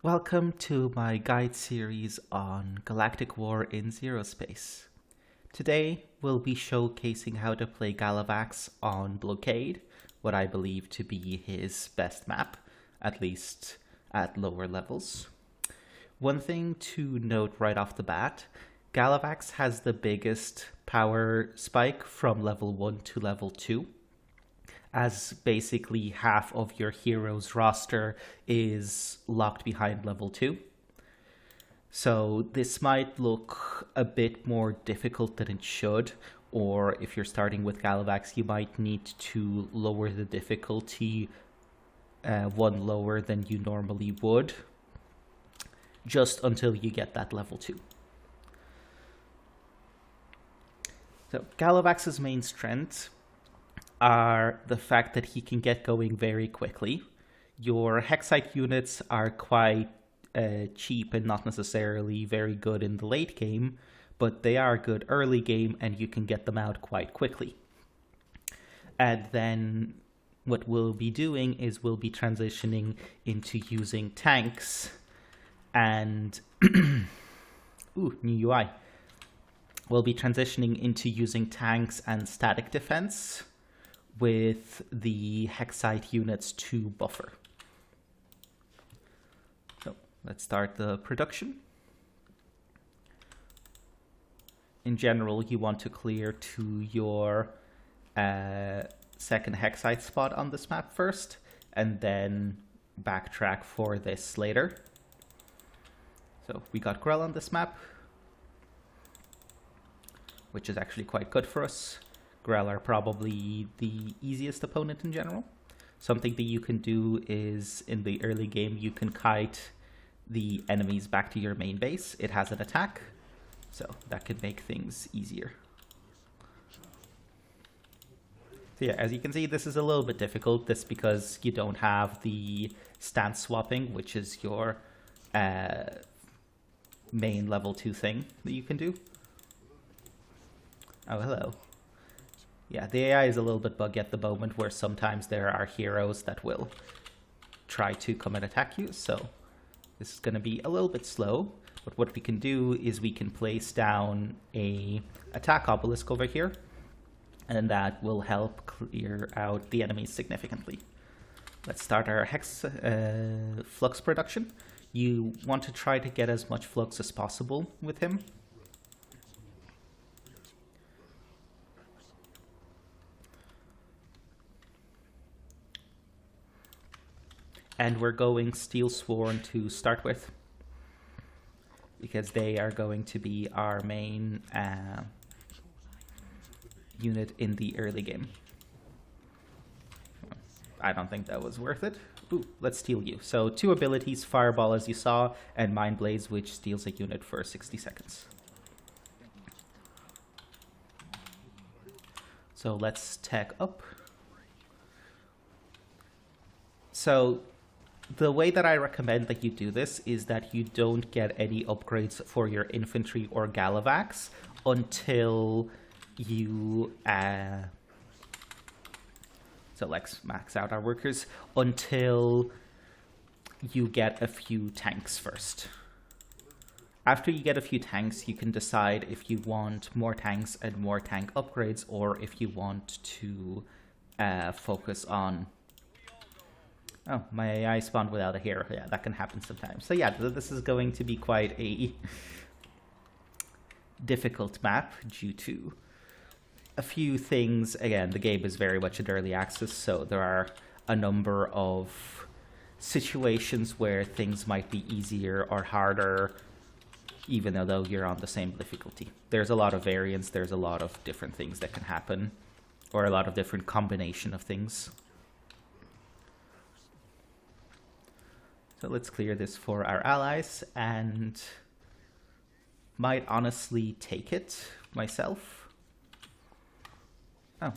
Welcome to my guide series on Galactic War in ZeroSpace. Today we'll be showcasing how to play Galavax on Blockade, what I believe to be his best map, at least at lower levels. One thing to note right off the bat, Galavax has the biggest power spike from level 1 to level 2, as basically half of your hero's roster is locked behind level 2. So this might look a bit more difficult than it should, or if you're starting with Galavax, you might need to lower the difficulty one lower than you normally would, just until you get that level 2. So Galavax's main strengths are the fact that he can get going very quickly. Your hexite units are quite cheap and not necessarily very good in the late game, but they are good early game and you can get them out quite quickly. And then what we'll be doing is we'll be transitioning into using tanks and ooh, new UI. We'll be transitioning into using tanks and static defense with the hexite units to buffer. So let's start the production. In general, you want to clear to your second hexite spot on this map first, and then backtrack for this later. So we got Grell on this map, which is actually quite good for us. Grell are probably the easiest opponent in general. Something that you can do is, in the early game, you can kite the enemies back to your main base. It has an attack, so that can make things easier. So yeah, as you can see, this is a little bit difficult. This because you don't have the stance swapping, which is your main level 2 thing that you can do. Oh, hello. Yeah, the AI is a little bit buggy at the moment, where sometimes there are heroes that will try to come and attack you, so this is going to be a little bit slow. But what we can do is we can place down a attack obelisk over here, and that will help clear out the enemies significantly. Let's start our flux production. You want to try to get as much flux as possible with him. And we're going Steelsworn to start with, because they are going to be our main unit in the early game. I don't think that was worth it. Ooh, let's steal you. So 2 abilities, Fireball as you saw, and Mind Blaze, which steals a unit for 60 seconds. So let's tech up. So the way that I recommend that you do this is that you don't get any upgrades for your infantry or Galavax until you so let's max out our workers until you get a few tanks first. After you get a few tanks, you can decide if you want more tanks and more tank upgrades, or if you want to focus on... Oh, my AI spawned without a hero. Yeah, that can happen sometimes. So yeah, this is going to be quite a difficult map due to a few things. Again, the game is very much in early access, so there are a number of situations where things might be easier or harder, even though you're on the same difficulty. There's a lot of variance, there's a lot of different things that can happen, or a lot of different combination of things. So let's clear this for our allies, and might honestly take it myself. Oh.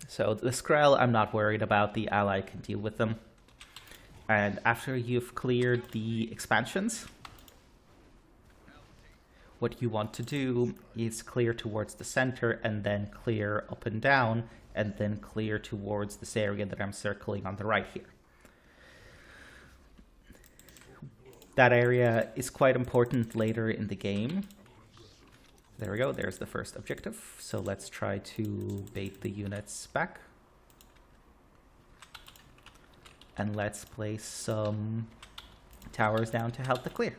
So the Skrell, I'm not worried about. The ally can deal with them. And after you've cleared the expansions, what you want to do is clear towards the center and then clear up and down, and then clear towards this area that I'm circling on the right here. That area is quite important later in the game. There we go, there's the first objective. So let's try to bait the units back. And let's place some towers down to help the clear.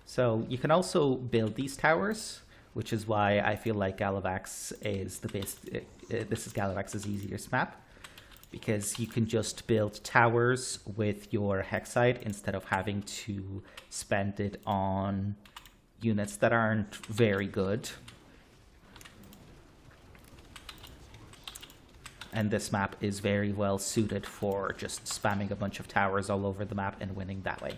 So you can also build these towers, which is why I feel like Galavax is the best. This is Galavax's easiest map, because you can just build towers with your hexite instead of having to spend it on units that aren't very good. And this map is very well suited for just spamming a bunch of towers all over the map and winning that way.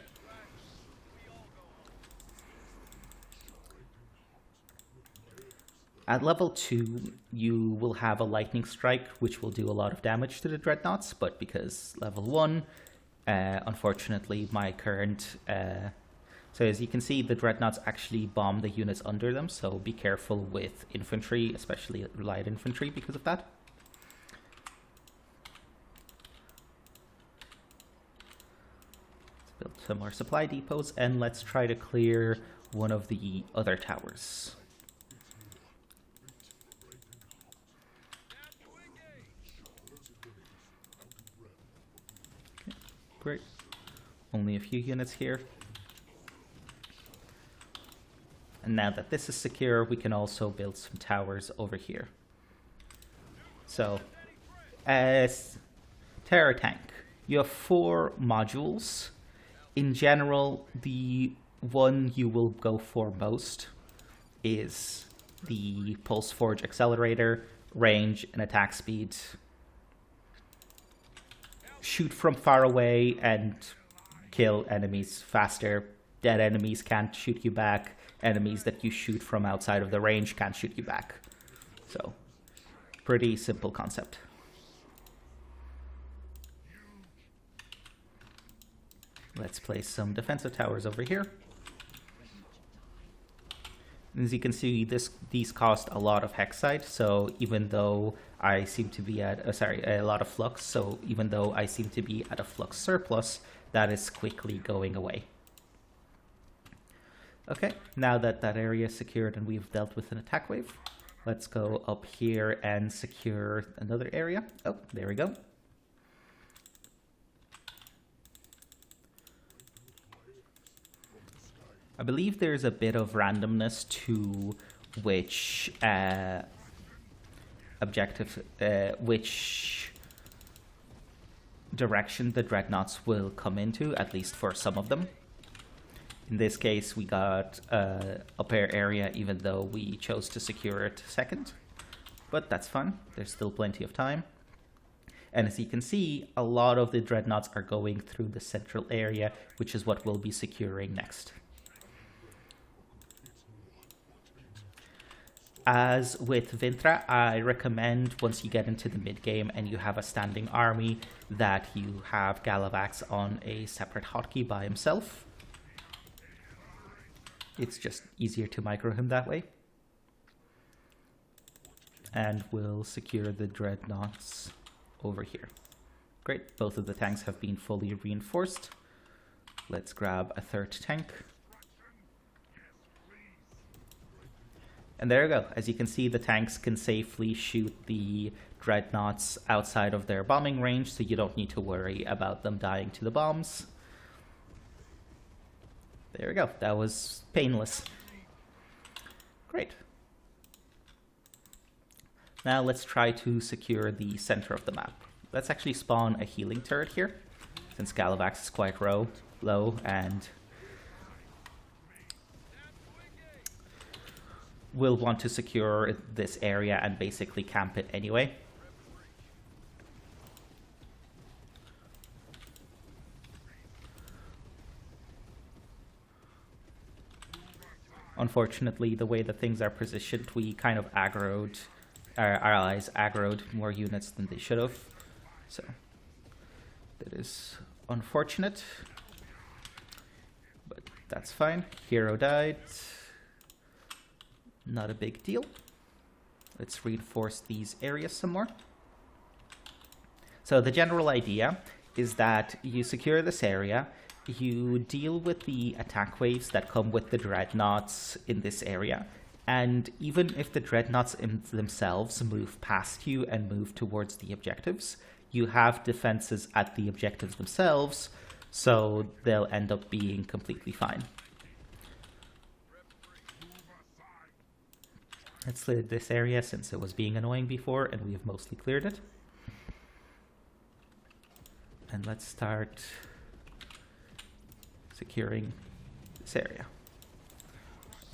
At level 2, you will have a lightning strike, which will do a lot of damage to the dreadnoughts, but because level 1, unfortunately, my current... so as you can see, the dreadnoughts actually bomb the units under them, so be careful with infantry, especially light infantry, because of that. Let's build some more supply depots, and let's try to clear one of the other towers. Great. Only a few units here. And now that this is secure, we can also build some towers over here. So, as Terror Tank, you have 4 modules. In general, the one you will go for most is the Pulse Forge Accelerator, range and attack speed. Shoot from far away and kill enemies faster. Dead enemies can't shoot you back. Enemies that you shoot from outside of the range can't shoot you back. So, pretty simple concept. Let's place some defensive towers over here. As you can see, these cost a lot of hexite, so even though I seem to be at, a lot of flux, so even though I seem to be at a flux surplus, that is quickly going away. Okay, now that that area is secured and we've dealt with an attack wave, let's go up here and secure another area. Oh, there we go. I believe there's a bit of randomness to which which direction the dreadnoughts will come into, at least for some of them. In this case, we got up air area, even though we chose to secure it second. But that's fun. There's still plenty of time. And as you can see, a lot of the dreadnoughts are going through the central area, which is what we'll be securing next. As with Vintra, I recommend once you get into the mid-game and you have a standing army that you have Galavax on a separate hotkey by himself. It's just easier to micro him that way. And we'll secure the dreadnoughts over here. Great, both of the tanks have been fully reinforced. Let's grab a third tank. And there you go. As you can see, the tanks can safely shoot the dreadnoughts outside of their bombing range, so you don't need to worry about them dying to the bombs. There we go. That was painless. Great. Now let's try to secure the center of the map. Let's actually spawn a healing turret here, since Galavax is quite low, and we'll want to secure this area and basically camp it anyway. Unfortunately, the way that things are positioned, we kind of aggroed, our allies aggroed more units than they should have. So, that is unfortunate. But that's fine. Hero died. Not a big deal. Let's reinforce these areas some more. So the general idea is that you secure this area, you deal with the attack waves that come with the dreadnoughts in this area. And even if the dreadnoughts in themselves move past you and move towards the objectives, you have defenses at the objectives themselves, so they'll end up being completely fine. Let's clear this area since it was being annoying before and we have mostly cleared it. And let's start securing this area.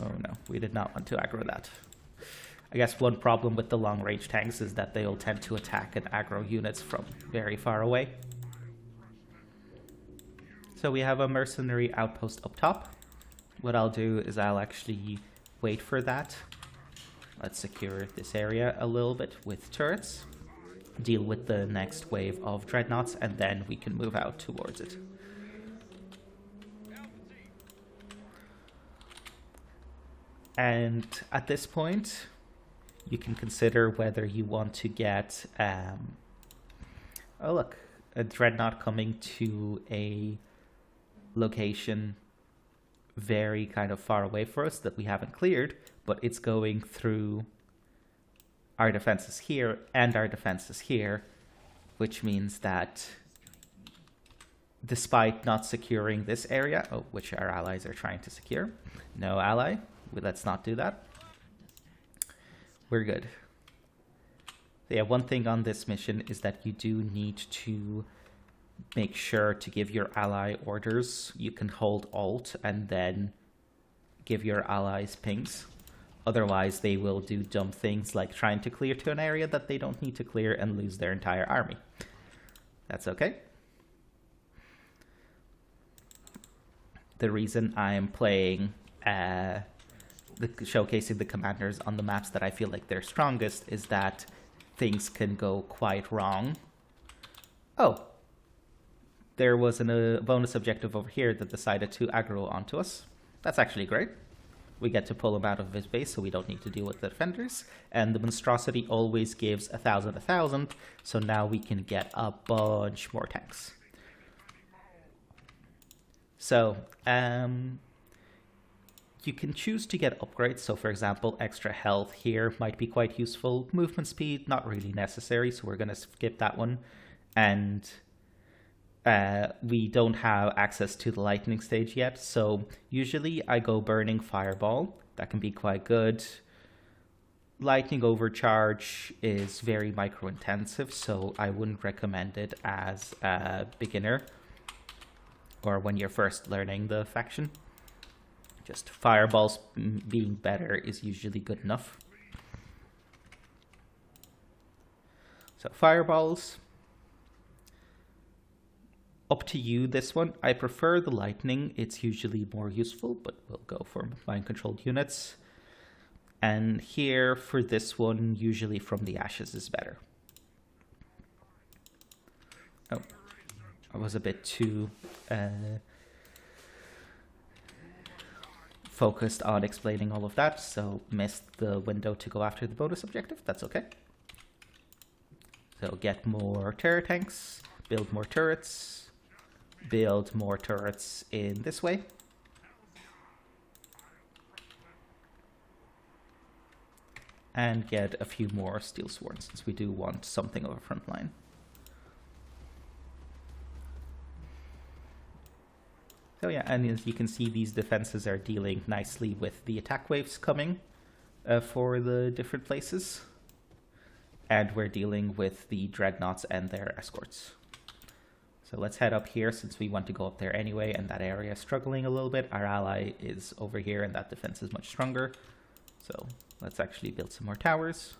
Oh no, we did not want to aggro that. I guess one problem with the long-range tanks is that they'll tend to attack and aggro units from very far away. So we have a mercenary outpost up top. What I'll do is I'll actually wait for that. Let's secure this area a little bit with turrets, deal with the next wave of dreadnoughts, and then we can move out towards it. And at this point, you can consider whether you want to get, oh look, a dreadnought coming to a location very kind of far away for us that we haven't cleared, but it's going through our defenses here and our defenses here, which means that despite not securing this area, which our allies are trying to secure, no ally, let's not do that. We're good. So yeah, one thing on this mission is that you do need to make sure to give your ally orders. You can hold Alt and then give your allies pings. Otherwise, they will do dumb things like trying to clear to an area that they don't need to clear and lose their entire army. That's okay. The reason I'm playing showcasing the commanders on the maps that I feel like they're strongest is that things can go quite wrong. Oh, there was a bonus objective over here that decided to aggro onto us. That's actually great. We get to pull him out of his base, so we don't need to deal with the defenders. And the monstrosity always gives 1,000, 1,000, so now we can get a bunch more tanks. So, you can choose to get upgrades. So for example, extra health here might be quite useful. Movement speed, not really necessary, so we're going to skip that one. And we don't have access to the lightning stage yet, so usually I go burning fireball. That can be quite good. Lightning overcharge is very micro intensive, so I wouldn't recommend it as a beginner or when you're first learning the faction. Just fireballs being better is usually good enough. So fireballs, up to you this one. I prefer the lightning, it's usually more useful, but we'll go for mind controlled units. And here for this one, usually from the ashes is better. Oh, I was a bit too focused on explaining all of that, so missed the window to go after the bonus objective. That's okay. So get more terror tanks, build more turrets, build more turrets in this way. And get a few more Steelsworn, since we do want something of a front line. So yeah, and as you can see, these defenses are dealing nicely with the attack waves coming for the different places. And we're dealing with the dreadnoughts and their escorts. So let's head up here since we want to go up there anyway, and that area is struggling a little bit. Our ally is over here and that defense is much stronger. So let's actually build some more towers.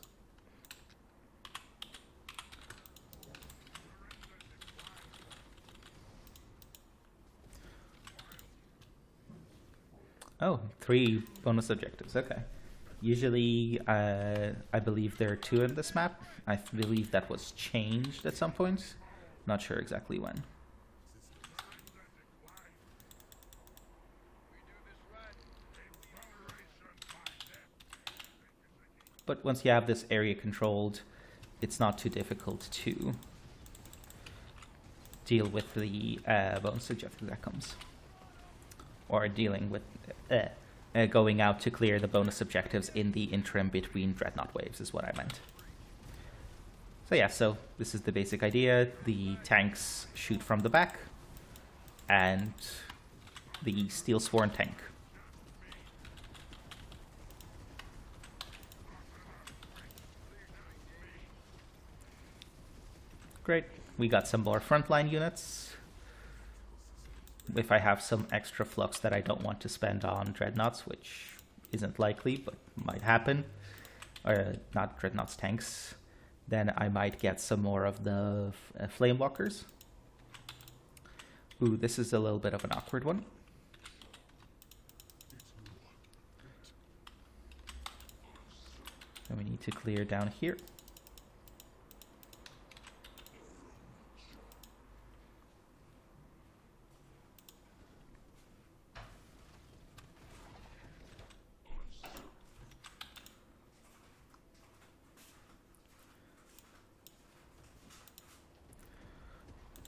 Oh, 3 bonus objectives, okay. Usually, I believe there are 2 in this map. I believe that was changed at some point. Not sure exactly when. But once you have this area controlled, it's not too difficult to deal with the bonus objective that comes. Or dealing with going out to clear the bonus objectives in the interim between Dreadnought waves is what I meant. So yeah, so this is the basic idea. The tanks shoot from the back, and the Steelsworn tank. Great, we got some more frontline units. If I have some extra flux that I don't want to spend on Dreadnoughts, which isn't likely, but might happen, or not Dreadnoughts, tanks, then I might get some more of the flame walkers. Ooh, this is a little bit of an awkward one. So we need to clear down here.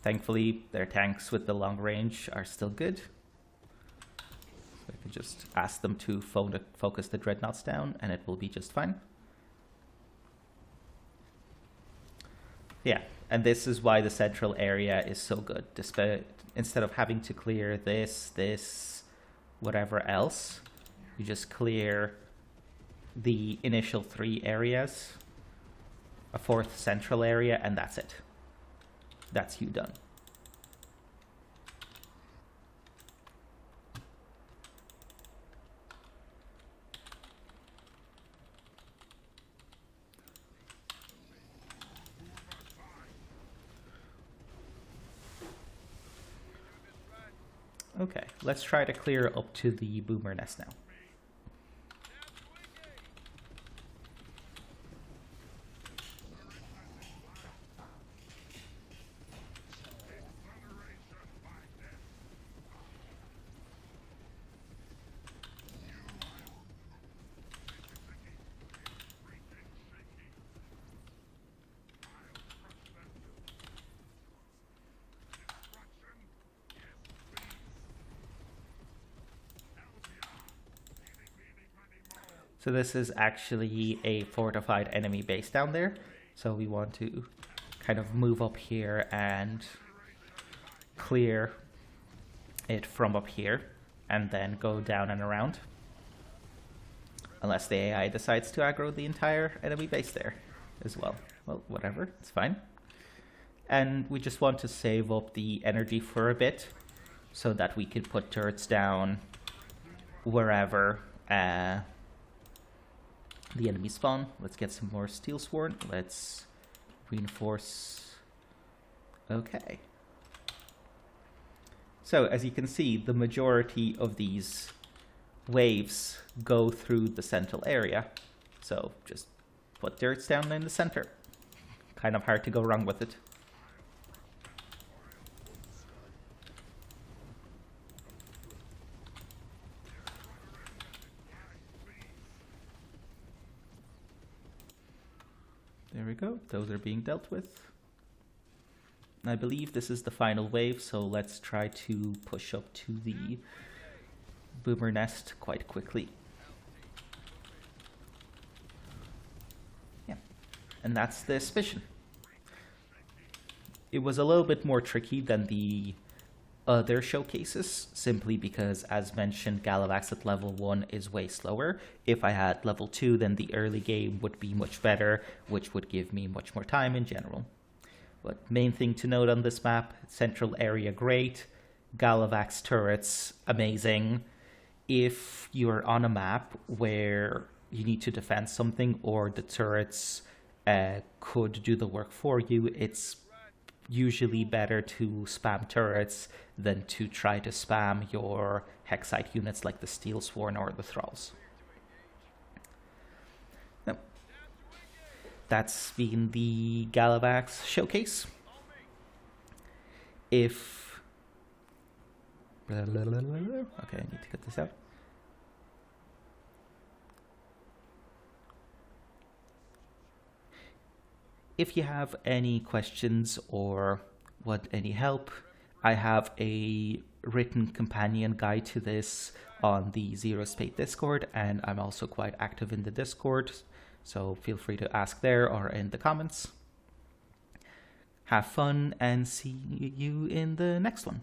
Thankfully, their tanks with the long range are still good. So I can just ask them to focus the Dreadnoughts down, and it will be just fine. Yeah, and this is why the central area is so good. Instead of having to clear this, whatever else, you just clear the initial 3 areas, a 4th central area, and that's it. That's you done. Okay, let's try to clear up to the boomer nest now. So this is actually a fortified enemy base down there. So we want to kind of move up here and clear it from up here and then go down and around. Unless the AI decides to aggro the entire enemy base there as well. Well, whatever, it's fine. And we just want to save up the energy for a bit so that we can put turrets down wherever the enemy spawn. Let's get some more Steelsworn. Let's reinforce. Okay. So as you can see, the majority of these waves go through the central area. So just put turrets down in the center. Kind of hard to go wrong with it. There we go, those are being dealt with. I believe this is the final wave, so let's try to push up to the boomer nest quite quickly. Yeah, and that's this mission. It was a little bit more tricky than the other showcases, simply because, as mentioned, Galavax at level 1 is way slower. If I had level 2, then the early game would be much better, which would give me much more time in general. But main thing to note on this map, central area great, Galavax turrets amazing. If you're on a map where you need to defend something or the turrets could do the work for you, it's usually better to spam turrets than to try to spam your hexite units like the Steelsworn or the Thralls. Now, that's been the Galavax showcase. If... Okay, I need to cut this out. If you have any questions or want any help, I have a written companion guide to this on the ZeroSpace Discord, and I'm also quite active in the Discord, so feel free to ask there or in the comments. Have fun and see you in the next one.